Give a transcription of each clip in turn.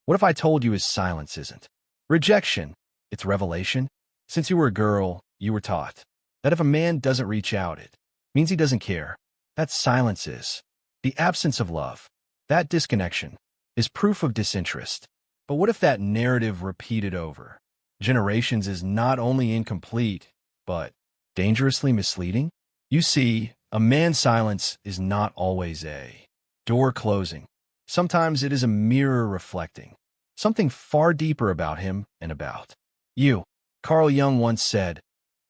What if I told you his silence isn't rejection, it's revelation? Since you were a girl, you were taught that if a man doesn't reach out, it means he doesn't care. That silence is the absence of love. That disconnection is proof of disinterest. But what if that narrative repeated over generations is not only incomplete, but dangerously misleading? You see, a man's silence is not always a door closing. Sometimes it is a mirror reflecting something far deeper about him and about you. Carl Jung once said,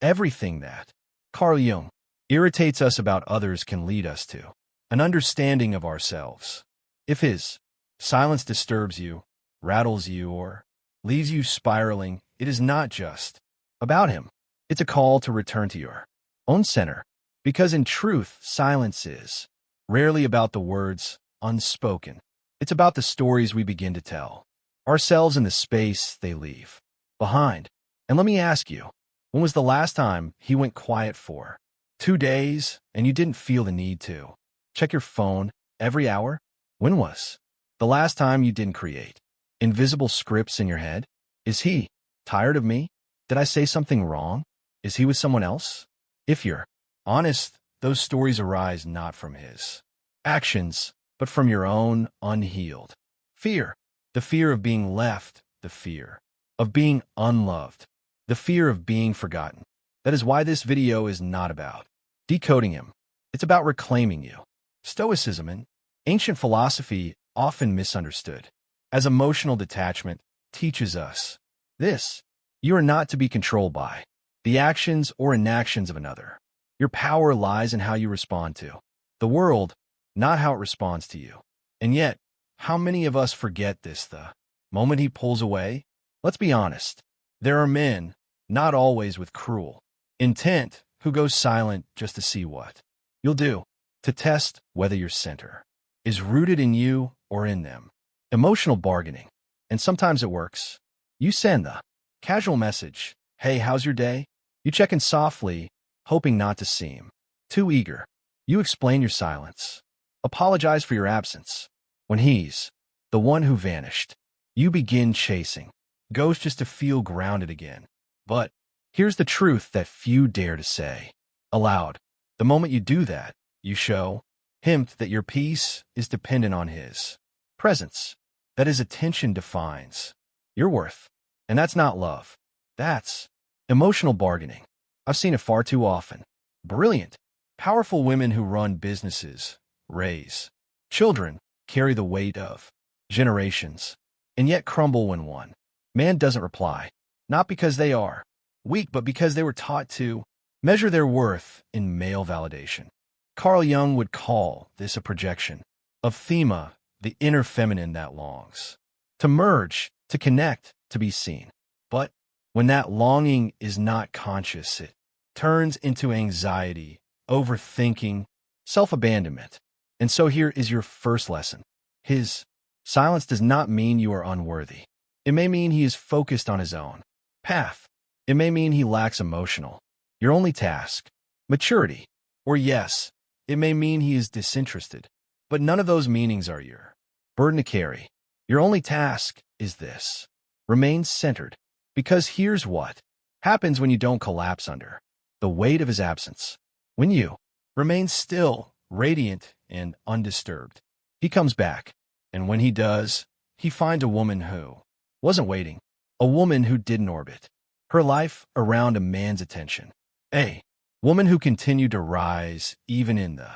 everything that Carl Jung irritates us about others can lead us to an understanding of ourselves. If his silence disturbs you, rattles you, or leaves you spiraling, it is not just about him. It's a call to return to your own center. Because in truth, silence is rarely about the words unspoken. It's about the stories we begin to tell ourselves in the space they leave behind. And let me ask you, when was the last time he went quiet for 2 days and you didn't feel the need to check your phone every hour? When was the last time you didn't create invisible scripts in your head? Is he tired of me? Did I say something wrong? Is he with someone else? If you're honest, those stories arise not from his actions, but from your own unhealed fear. The fear of being left, the fear of being unloved, the fear of being forgotten. That is why this video is not about decoding him. It's about reclaiming you. Stoicism, an ancient philosophy often misunderstood as emotional detachment, teaches us this: you are not to be controlled by the actions or inactions of another. Your power lies in how you respond to the world, not how it responds to you. And yet, how many of us forget this the moment he pulls away? Let's be honest. There are men, not always with cruel intent, who go silent just to see what you'll do, to test whether your center is rooted in you or in them. Emotional bargaining. And sometimes it works. You send the casual message, hey, how's your day? You check in softly, hoping not to seem too eager. You explain your silence. Apologize for your absence. When he's the one who vanished, you begin chasing ghosts just to feel grounded again. But here's the truth that few dare to say aloud. The moment you do that, you show him that your peace is dependent on his presence, that his attention defines your worth. And that's not love. That's emotional bargaining. I've seen it far too often. Brilliant, powerful women who run businesses, raise children, carry the weight of generations, and yet crumble when one man doesn't reply. Not because they are weak, but because they were taught to measure their worth in male validation. Carl Jung would call this a projection of thema, the inner feminine that longs to merge, to connect, to be seen. But when that longing is not conscious, it turns into anxiety, overthinking, self-abandonment. And so here is your first lesson. His silence does not mean you are unworthy. It may mean he is focused on his own path. It may mean he lacks emotional, your only task, maturity. Or yes, it may mean he is disinterested. But none of those meanings are your burden to carry. Your only task is this: remain centered. Because here's what happens when you don't collapse under the weight of his absence. When you remain still, radiant, and undisturbed, he comes back. And when he does, he finds a woman who wasn't waiting, a woman who didn't orbit her life around a man's attention, a woman who continued to rise even in the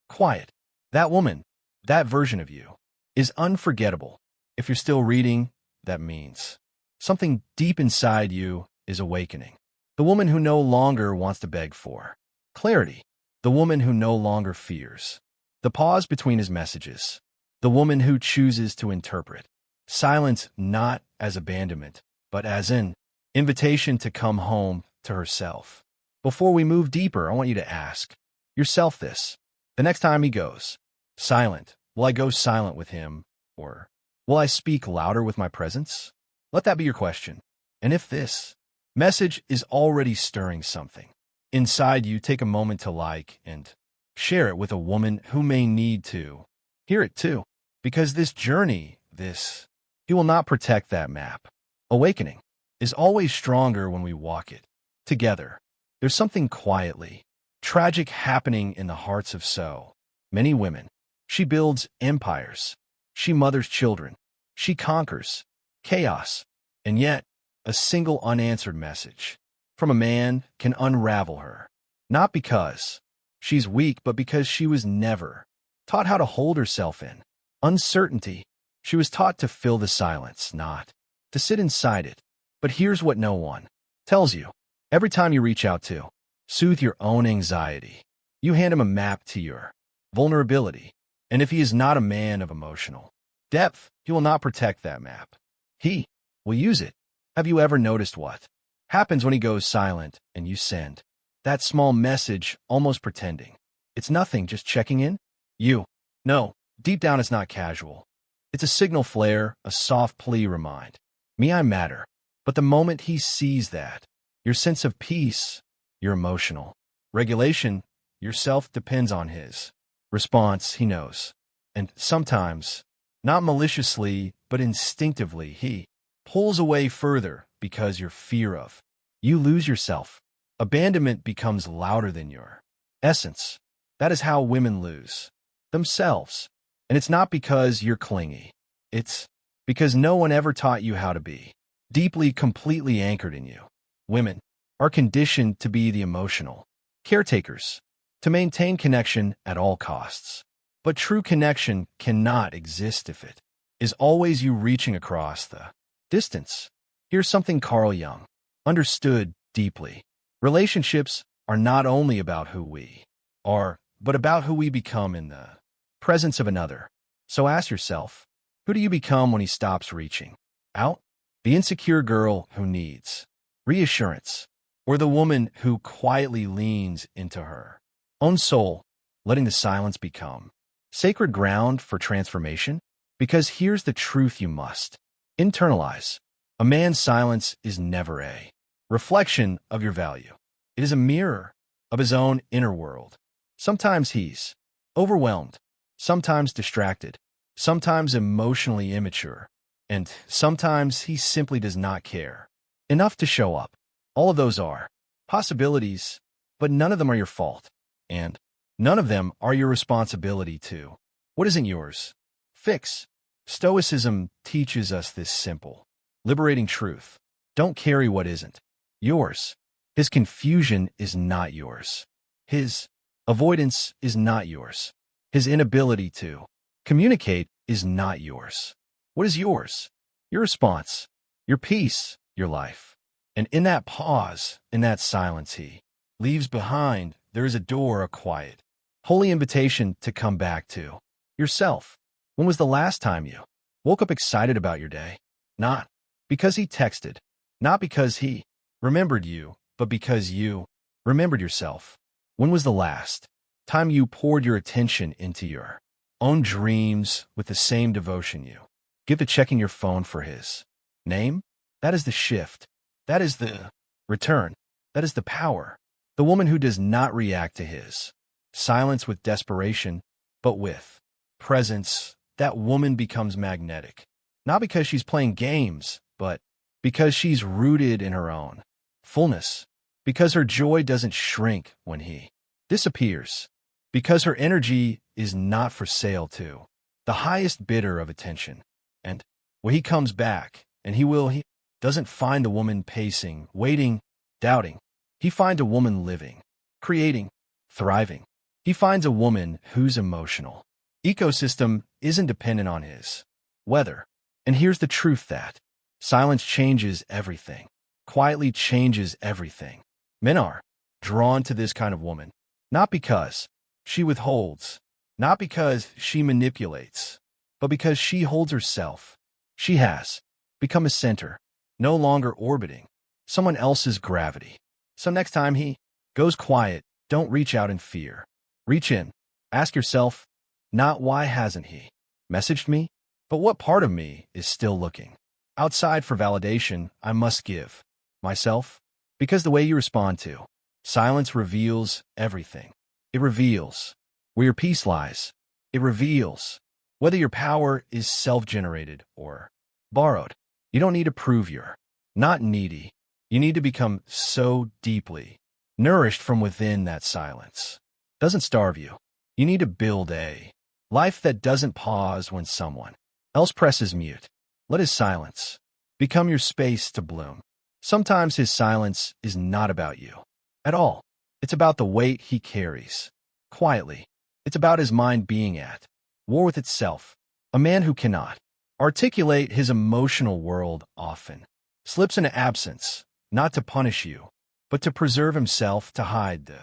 quiet. That woman, that version of you, is unforgettable. If you're still reading, that means something deep inside you is awakening. The woman who no longer wants to beg for clarity. The woman who no longer fears the pause between his messages. The woman who chooses to interpret silence not as abandonment, but as an invitation to come home to herself. Before we move deeper, I want you to ask yourself this. The next time he goes silent, will I go silent with him, or will I speak louder with my presence? Let that be your question. And if this message is already stirring something inside you, take a moment to like and share it with a woman who may need to hear it too. Because this journey, this He will not protect that map. Awakening is always stronger when we walk it together. There's something quietly tragic happening in the hearts of so many women. She builds empires. She mothers children. She conquers chaos. And yet, a single unanswered message from a man can unravel her. Not because she's weak, but because she was never taught how to hold herself in uncertainty. She was taught to fill the silence, not to sit inside it. But here's what no one tells you. Every time you reach out to soothe your own anxiety, you hand him a map to your vulnerability. And if he is not a man of emotional depth, he will not protect that map. He will use it. Have you ever noticed what happens when he goes silent and you send that small message, almost pretending it's nothing, just checking in? You know, deep down it's not casual. It's a signal flare, a soft plea remind me I matter. But the moment he sees that, your sense of peace, your emotional regulation, yourself depends on his response. He knows. And sometimes, not maliciously, but instinctively, he pulls away further because your fear of you lose yourself. Abandonment becomes louder than your essence. That is how women lose themselves. And it's not because you're clingy. It's because no one ever taught you how to be deeply, completely anchored in you. Women are conditioned to be the emotional caretakers, to maintain connection at all costs. But true connection cannot exist if it is always you reaching across the distance. Here's something Carl Jung understood deeply. Relationships are not only about who we are, but about who we become in the presence of another. So ask yourself, who do you become when he stops reaching out? The insecure girl who needs reassurance, or the woman who quietly leans into her own soul, letting the silence become sacred ground for transformation? Because here's the truth you must internalize. A man's silence is never a reflection of your value. It is a mirror of his own inner world. Sometimes he's overwhelmed, sometimes distracted, sometimes emotionally immature, and sometimes he simply does not care enough to show up. All of those are possibilities, but none of them are your fault, and none of them are your responsibility to. What isn't yours? Fix. Stoicism teaches us this simple, liberating truth. Don't carry what isn't yours. His confusion is not yours. His avoidance is not yours. His inability to communicate is not yours. What is yours? Your response, your peace, your life. And in that pause, in that silence he leaves behind, there is a door, a quiet, holy invitation to come back to yourself. When was the last time you woke up excited about your day? Not because he texted, not because he remembered you, but because you remembered yourself. When was the last time you poured your attention into your own dreams with the same devotion you give to checking your phone for his name? That is the shift. That is the return. That is the power. The woman who does not react to his silence with desperation, but with presence, that woman becomes magnetic. Not because she's playing games, but because she's rooted in her own fullness. Because her joy doesn't shrink when he disappears. Because her energy is not for sale to the highest bidder of attention. And when he comes back, and he doesn't find a woman pacing, waiting, doubting. He finds a woman living, creating, thriving. He finds a woman whose emotional ecosystem isn't dependent on his weather. And here's the truth that silence changes everything, quietly changes everything. Men are drawn to this kind of woman, not because she withholds, not because she manipulates, but because she holds herself. She has become a center, no longer orbiting someone else's gravity. So next time he goes quiet, don't reach out in fear. Reach in. Ask yourself, not why hasn't he messaged me, but what part of me is still looking outside for validation I must give myself? Because the way you respond to silence reveals everything. It reveals where your peace lies. It reveals whether your power is self-generated or borrowed. You don't need to prove you're not needy. You need to become so deeply nourished from within that silence doesn't starve you. You need to build a life that doesn't pause when someone else presses mute. Let his silence become your space to bloom. Sometimes his silence is not about you at all. It's about the weight he carries quietly. It's about his mind being at war with itself. A man who cannot articulate his emotional world often slips into absence, not to punish you, but to preserve himself, to hide the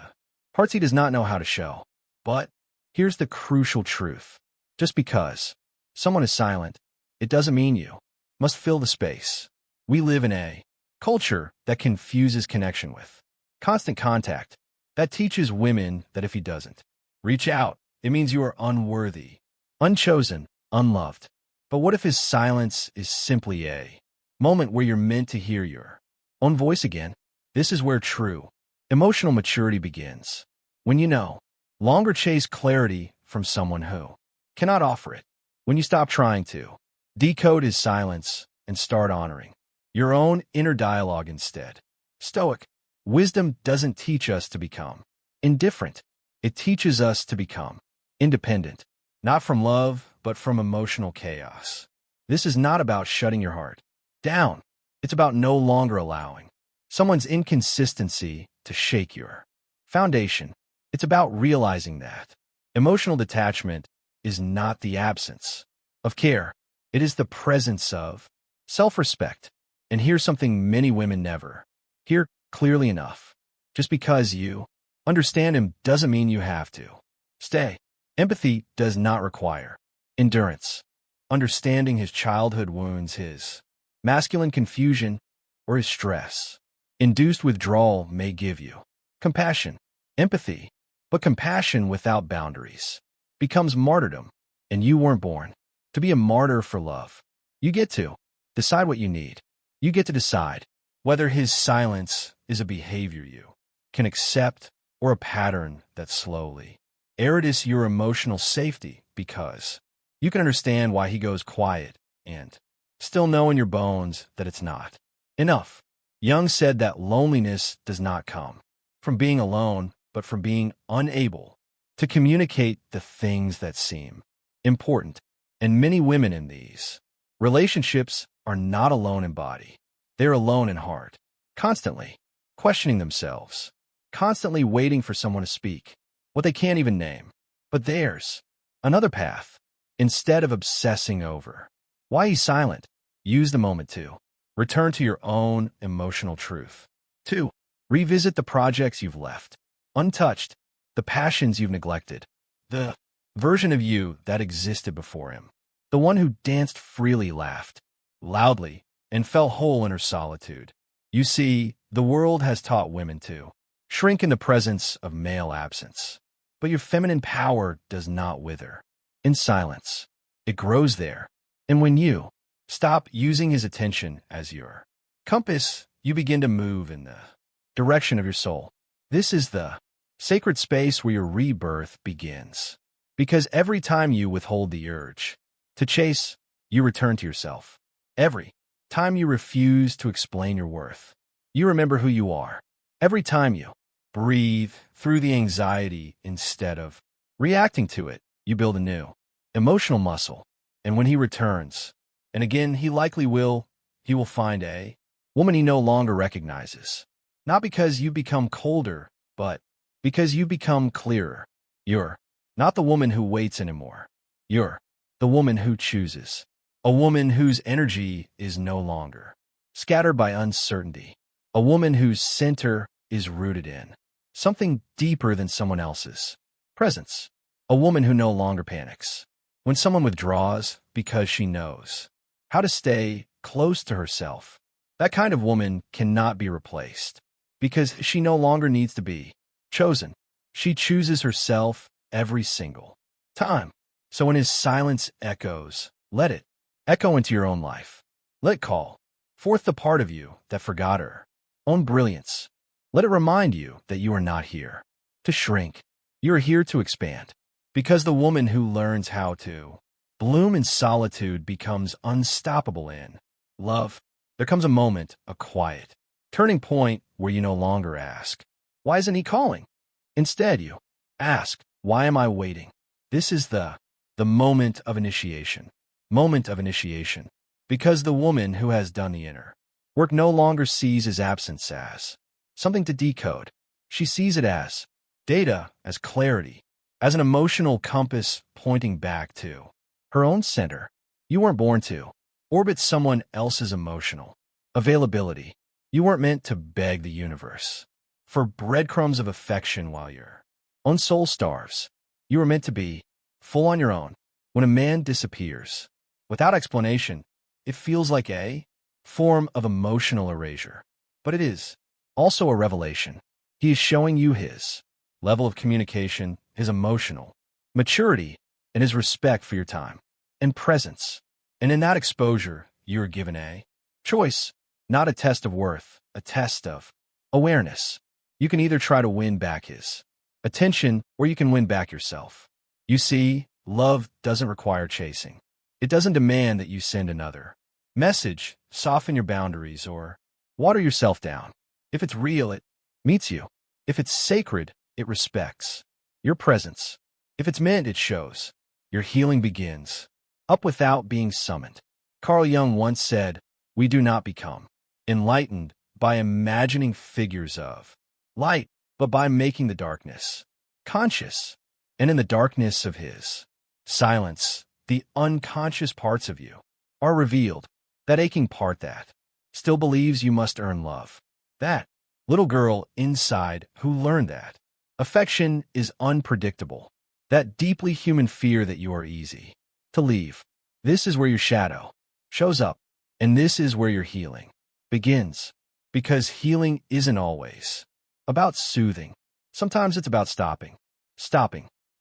parts he does not know how to show. But here's the crucial truth. Just because someone is silent, it doesn't mean you must fill the space. We live in a culture that confuses connection with constant contact, that teaches women that if he doesn't reach out, it means you are unworthy, unchosen, unloved. But what if his silence is simply a moment where you're meant to hear your own voice again? This is where true emotional maturity begins. When you no longer chase clarity from someone who cannot offer it. When you stop trying to decode his silence and start honoring your own inner dialogue instead. Stoic wisdom doesn't teach us to become indifferent. It teaches us to become independent, not from love, but from emotional chaos. This is not about shutting your heart down. It's about no longer allowing someone's inconsistency to shake your foundation. It's about realizing that emotional detachment is not the absence of care. It is the presence of self-respect. And here's something many women never hear clearly enough. Just because you understand him doesn't mean you have to stay. Empathy does not require endurance. Understanding his childhood wounds, his masculine confusion, or his stress-induced withdrawal may give you compassion, empathy, but compassion without boundaries becomes martyrdom, and you weren't born to be a martyr for love. You get to decide what you need. You get to decide whether his silence is a behavior you can accept or a pattern that slowly erodes your emotional safety, because you can understand why he goes quiet and still know in your bones that it's not enough. Jung said that loneliness does not come from being alone, but from being unable to communicate the things that seem important. And many women in these relationships are not alone in body. They're alone in heart, constantly questioning themselves, constantly waiting for someone to speak what they can't even name. But there's another path. Instead of obsessing over why he's silent, use the moment to return to your own emotional truth. 2. Revisit the projects you've left untouched, the passions you've neglected, the version of you that existed before him, the one who danced freely, laughed loudly, and fell whole in her solitude. You see, the world has taught women to shrink in the presence of male absence. But your feminine power does not wither in silence. It grows there. And when you stop using his attention as your compass, you begin to move in the direction of your soul. This is the sacred space where your rebirth begins. Because every time you withhold the urge to chase, you return to yourself. Every time you refuse to explain your worth, you remember who you are. Every time you breathe through the anxiety instead of reacting to it, you build a new emotional muscle. And when he returns, and again he likely will, he will find a woman he no longer recognizes. Not because you become colder, but because you become clearer. You're not the woman who waits anymore. You're the woman who chooses. A woman whose energy is no longer scattered by uncertainty. A woman whose center is rooted in something deeper than someone else's presence. A woman who no longer panics when someone withdraws, because she knows how to stay close to herself. That kind of woman cannot be replaced because she no longer needs to be chosen. She chooses herself every single time. So when his silence echoes, let it echo into your own life. Let it call forth the part of you that forgot her own brilliance. Let it remind you that you are not here to shrink. You are here to expand. Because the woman who learns how to bloom in solitude becomes unstoppable in love. There comes a moment, a quiet, turning point where you no longer ask, "Why isn't he calling?" Instead, you ask, "Why am I waiting?" This is the moment of initiation. Moment of initiation. Because the woman who has done the inner work no longer sees his absence as something to decode. She sees it as data, as clarity, as an emotional compass pointing back to her own center. You weren't born to orbit someone else's emotional availability. You weren't meant to beg the universe for breadcrumbs of affection while your own soul starves. You were meant to be full on your own. When a man disappears without explanation, it feels like a form of emotional erasure. But it is also a revelation. He is showing you his level of communication, his emotional maturity, and his respect for your time and presence. And in that exposure, you are given a choice, not a test of worth, a test of awareness. You can either try to win back his attention or you can win back yourself. You see, love doesn't require chasing. It doesn't demand that you send another message, soften your boundaries, or water yourself down. If it's real, it meets you. If it's sacred, it respects your presence. If it's meant, it shows. Your healing begins up without being summoned. Carl Jung once said, "We do not become enlightened by imagining figures of light, but by making the darkness conscious." And in the darkness of his silence, the unconscious parts of you are revealed. That aching part that still believes you must earn love. That little girl inside who learned that affection is unpredictable. That deeply human fear that you are easy to leave. This is where your shadow shows up. And this is where your healing begins. Because healing isn't always about soothing. Sometimes it's about stopping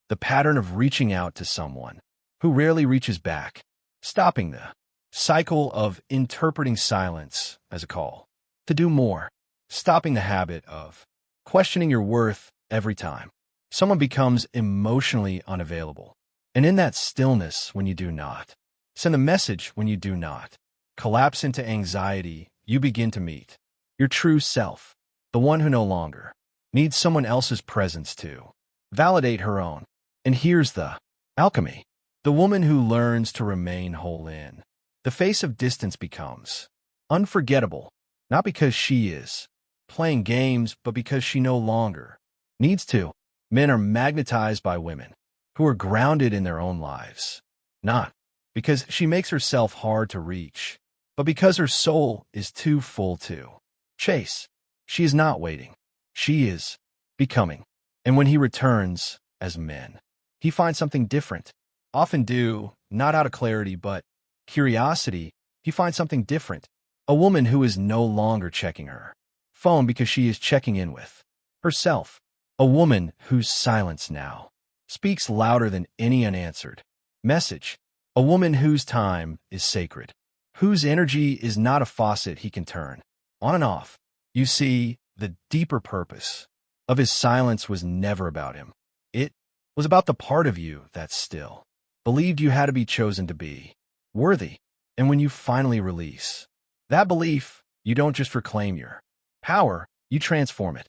the pattern of reaching out to someone who rarely reaches back, stopping the cycle of interpreting silence as a call to do more, stopping the habit of questioning your worth every time someone becomes emotionally unavailable. And in that stillness, when you do not send a message, when you do not collapse into anxiety, you begin to meet your true self, the one who no longer needs someone else's presence to validate her own. And here's the alchemy. The woman who learns to remain whole in the face of distance becomes unforgettable, not because she is playing games, but because she no longer needs to. Men are magnetized by women who are grounded in their own lives, not because she makes herself hard to reach, but because her soul is too full to chase. She is not waiting. She is becoming. And when he returns, as men, he finds something different. Often do, not out of clarity, but curiosity. He finds something different. A woman who is no longer checking her phone because she is checking in with herself. A woman whose silence now speaks louder than any unanswered message. A woman whose time is sacred, whose energy is not a faucet he can turn on and off. You see, the deeper purpose of his silence was never about him. It was about the part of you that still believed you had to be chosen to be worthy. And when you finally release that belief, you don't just reclaim your power, you transform it.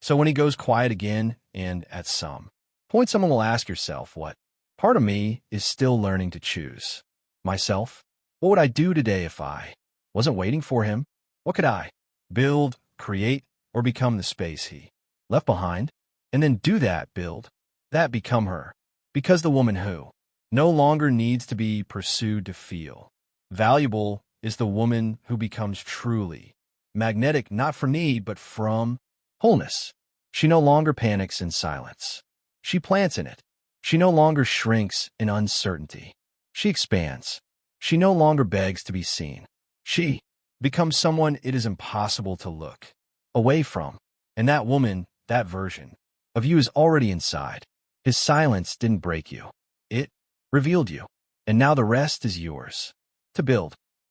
So when he goes quiet again, and at some point someone will ask yourself, what part of me is still learning to choose myself? What would I do today if I wasn't waiting for him? What could I build, create, or become the space he left behind? And then do that, build that, become her. Because the woman who no longer needs to be pursued to feel valuable is the woman who becomes truly magnetic, not for need, but from wholeness. She no longer panics in silence. She plants in it. She no longer shrinks in uncertainty. She expands. She no longer begs to be seen. She becomes someone it is impossible to look away from. And that woman, that version of you, is already inside. His silence didn't break you. It revealed you. And now the rest is yours to build.